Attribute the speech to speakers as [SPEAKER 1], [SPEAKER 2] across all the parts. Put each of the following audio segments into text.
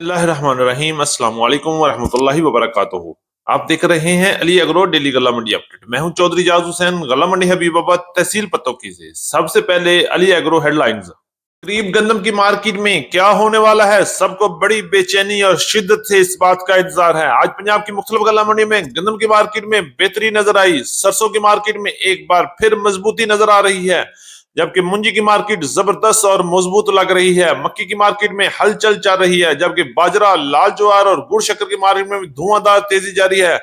[SPEAKER 1] बिस्मिल्लाहिर्रहमानिर्रहीम अस्सलाम वालेकुम वरहमतुल्लाहि वबरकातुहू। आप देख रहे हैं अली एग्रो डेली गल्ला मंडी अपडेट। मैं हूं चौधरी जाज हुसैन, गल्ला मंडी हबीबाबाद, तहसील पतोकी से। सबसे पहले अली एग्रो हेडलाइंस। करीब गंदम की मार्केट में क्या होने वाला है, सबको बड़ी बेचैनी और शिद्दत से इस बात का इंतजार है। आज पंजाब की मुख्तलिफ गल्ला मंडी में गंदम की मार्केट में बेहतरी नजर आई। सरसों की मार्केट में एक बार फिर मजबूती नजर आ रही है, जबकि मुंजी की मार्केट जबरदस्त और मजबूत लग रही है। मक्की की मार्केट में हलचल चल रही है, जबकि बाजरा, लाल ज्वार और गुड़ शक्कर की मार्केट में भी धुआंधार तेजी जारी है।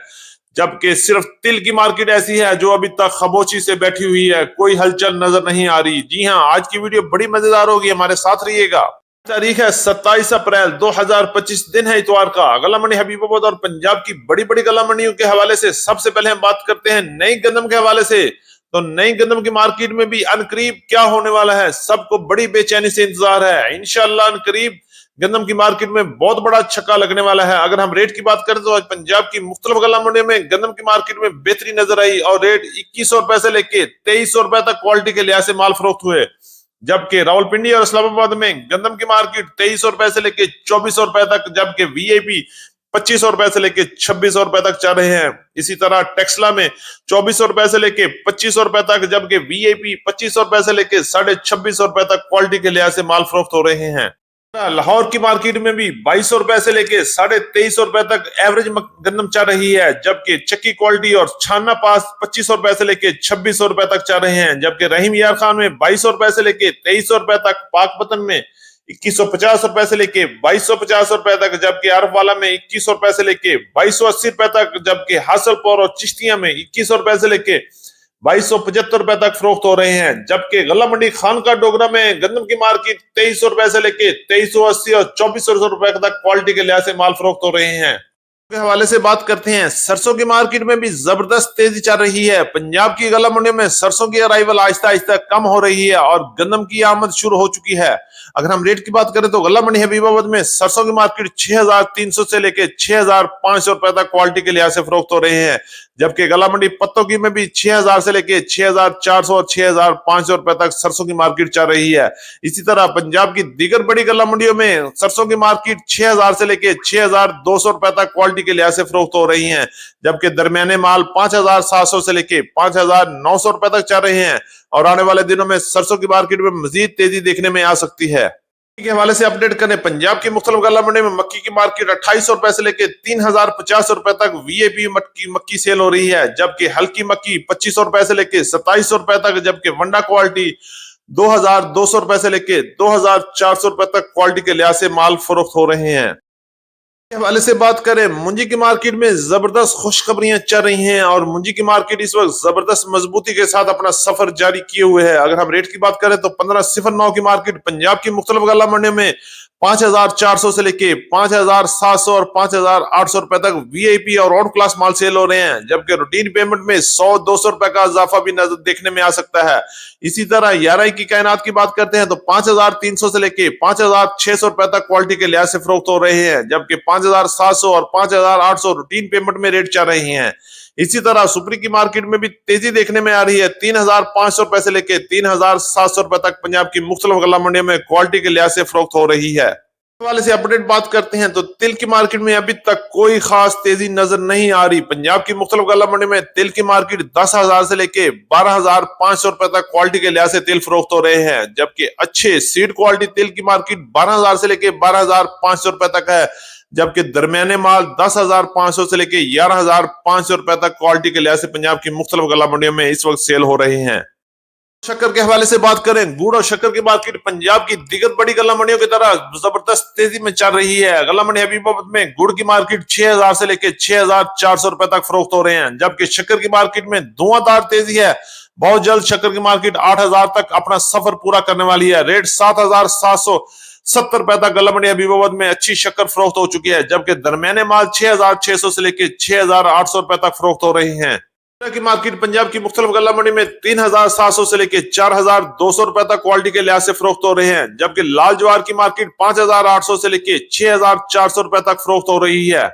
[SPEAKER 1] जबकि सिर्फ तिल की मार्केट ऐसी है जो अभी तक खामोशी से बैठी हुई है, कोई हलचल नजर नहीं आ रही। जी हाँ, आज की वीडियो बड़ी मजेदार होगी, हमारे साथ रहिएगा। तारीख है 27 अप्रैल 2025, दिन है इतवार का। गल्ला मंडी हबीबाबाद और पंजाब की बड़ी बड़ी गल्ला मंडियों के हवाले से सबसे पहले हम बात करते हैं नई गंदम के हवाले से। तो नई गंदम की मार्केट में भी अनकरीब क्या होने वाला है, सबको बड़ी बेचैनी से इंतजार है। इंशाल्लाह अनकरीब गंदम की मार्केट में बहुत बड़ा छक्का लगने वाला है। अगर हम रेट की बात करें तो आज पंजाब की मुख्तलिफ गल्ला मंडियों में गंदम की मार्केट में बेहतरी नजर आई और रेट 2100 रुपए से लेके 2300 रुपए तक क्वालिटी के लिहाज से माल फरोख्त हुए। जबकि रावलपिंडी और इस्लामाबाद में गंदम की मार्केट 2300 रुपए से लेके 2400 रुपए तक, जबकि वीआईपी 2500 रुपए से लेके 2600 रुपए तक चल रहे हैं। इसी तरह टेक्सला में 2400 रुपए से लेके 2500 रुपए तक, जबकि वीआईपी 2500 रुपए से लेके 2650 रुपए तक क्वालिटी के लिहाज से माल फरोख्त हो रहे हैं। लाहौर की मार्केट में भी 2200 रुपए से लेके 2350 रुपए तक एवरेज गंदम चल रही है, जबकि चक्की क्वालिटी और छाना पास 2500 रुपए से लेके 2600 रुपए तक चल रहे हैं। जबकि रहीम यार खान में 2200 रुपए से लेके 2300 रुपए तक, पाकपतन में 2150 रुपए से लेके 2250 रुपए तक, जबकि आरफ वाला में 2100 रुपए से लेके 2280 रुपए तक, जबकि हासलपुर और चिश्तिया में 2100 रुपए से लेके 2275 रुपए तक फरोख्त हो रहे हैं। जबकि गल्ला मंडी खान का डोगरा में गंदम की मार्केट 2300 रुपए से लेके 2380 और 2400 रुपए तक क्वालिटी के लिहाज से माल फरोख्त हो रहे हैं। के हवाले से बात करते हैं, सरसों की मार्केट में भी जबरदस्त तेजी चल रही है। पंजाब की गल्ला मंडी में सरसों की अराइवल आहिस्ता आहिस्ता कम हो रही है और गंदम की आमद शुरू हो चुकी है। अगर हम रेट की बात करें तो गल्ला मंडी हबीबाबाद में सरसों की मार्केट 6300 से लेके 6500 रुपए तक क्वालिटी के लिहाज से फरोख्त हो रहे हैं। जबकि गल्ला मंडी पत्तोकी में भी 6000 से लेके 6400 और 6500 रुपए तक सरसों की मार्केट चल रही है। इसी तरह पंजाब की दीगर बड़ी गल्ला मंडियों में सरसों की मार्केट 6000 से लेके 6200 रुपए तक क्वालिटी के लिहाज से फरोख्त हो रही हैं। जबकि दरमियाने माल 5700 से लेके 5900 रुपए तक चल रहे हैं और आने वाले दिनों में सरसों की मार्केट में मजीद तेजी देखने में आ सकती है। के हवाले से अपडेट करें, पंजाब की मुख्तलिफ गल्ला मंडी में मक्की की मार्केट 2800 रुपए से लेके 3050 रुपए तक वीआईपी मक्की सेल हो रही है। जबकि हल्की मक्की 2500 रुपए से लेके 2700 रुपए तक, जबकि वंडा क्वालिटी 2200 रुपए से लेके 2400 रुपए तक क्वालिटी के लिहाज से माल फरोख्त हो रहे हैं। के हवाले से बात करें, मुंजी की मार्केट में जबरदस्त खुशखबरियां चल रही हैं और मुंजी की मार्केट इस वक्त जबरदस्त मजबूती के साथ अपना सफर जारी किए हुए है। अगर हम रेट की बात करें तो 1509 की मार्केट पंजाब की मुख्तलिफ गल्ला मंडियों में 5400 से लेके 5700 और 5800 रुपए तक वीआईपी और ऑन क्लास माल सेल हो रहे हैं। जबकि रूटीन पेमेंट में 100-200 रुपए का इजाफा भी नजर देखने में आ सकता है। इसी तरह 11 की कायनात की बात करते हैं तो 5300 से लेके 5600 रुपए तक क्वालिटी के लिहाज से फरोख्त हो रहे हैं। जबकि 5700 और 5800 रूटीन पेमेंट में रेट चल रहे हैं। इसी तरह सुपरी की मार्केट में भी तेजी देखने में आ रही है। 3500 रुपए से लेके 3700 रुपए तक पंजाब की मुख्तलिफ गल्ला मंडियों में क्वालिटी के लिहाज से फरोख्त हो रही है। वाले से अपडेट बात करते हैं तो तिल की मार्केट में अभी तक कोई खास तेजी नजर नहीं आ रही। पंजाब की मुख्तलिफ गल्ला मंडी में तिल की मार्केट 10,000 से लेके 12,500 रुपए तक क्वालिटी के लिहाज से तिल फरोख्त हो रहे हैं। जबकि अच्छे सीड क्वालिटी तिल की मार्केट 12,000 से लेके 12,500 रुपए तक है। जबकि दरमियाने माल 10,500 से लेके 11,500 रुपए तक क्वालिटी के लिहाज से पंजाब की मुख्तलिफ गल्ला मंडियों में इस वक्त सेल हो रहे हैं। शक्कर के हवाले से बात करें, गुड़ और शक्कर की मार्केट पंजाब की दिगर बड़ी गल्ला मंडियों की तरह जबरदस्त तेजी में चल रही है। गल्ला मंडी हबीबाबाद में गुड़ की मार्केट 6000 से लेके 6400 रुपए तक फरोख्त हो रहे हैं। जबकि शक्कर की मार्केट में धुआंधार तेजी है। बहुत जल्द शक्कर की मार्केट 8000 तक अपना सफर पूरा करने वाली है। रेट 7770 रुपए तक गल्ला मंडी हबीबाबाद में अच्छी शक्कर फरोख्त हो चुकी है। जबकि दरमियाने माल 6600 से लेके 6800 रुपए तक फरोख्त हो रहे हैं। की मार्केट पंजाब की मुख्तलिफ गल्ला मंडी में 3700 से लेके 4200 रुपए तक क्वालिटी के लिहाज से फरोख्त हो रहे हैं। जबकि लाल ज्वार की मार्केट 5800 से लेके 6400 रुपए तक फरोख्त हो रही है।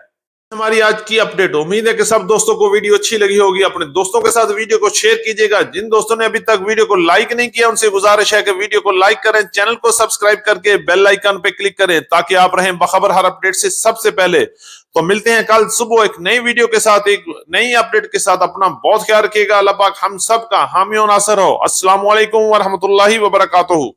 [SPEAKER 1] हमारी आज की अपडेट। उम्मीद है कि सब दोस्तों को वीडियो अच्छी लगी होगी। अपने दोस्तों के साथ वीडियो को शेयर कीजिएगा। जिन दोस्तों ने अभी तक वीडियो को लाइक नहीं किया उनसे गुजारिश है कि वीडियो को लाइक करें, चैनल को सब्सक्राइब करके बेल आइकन पे क्लिक करें ताकि आप रहें बखबर हर अपडेट से सबसे पहले। तो मिलते हैं कल सुबह एक नई वीडियो के साथ, एक नई अपडेट के साथ। अपना बहुत ख्याल रखिएगा। अल्लाह पाक हम सब का हामी और नासर हो। अस्सलाम वालेकुम व रहमतुल्लाहि व बरकातहू।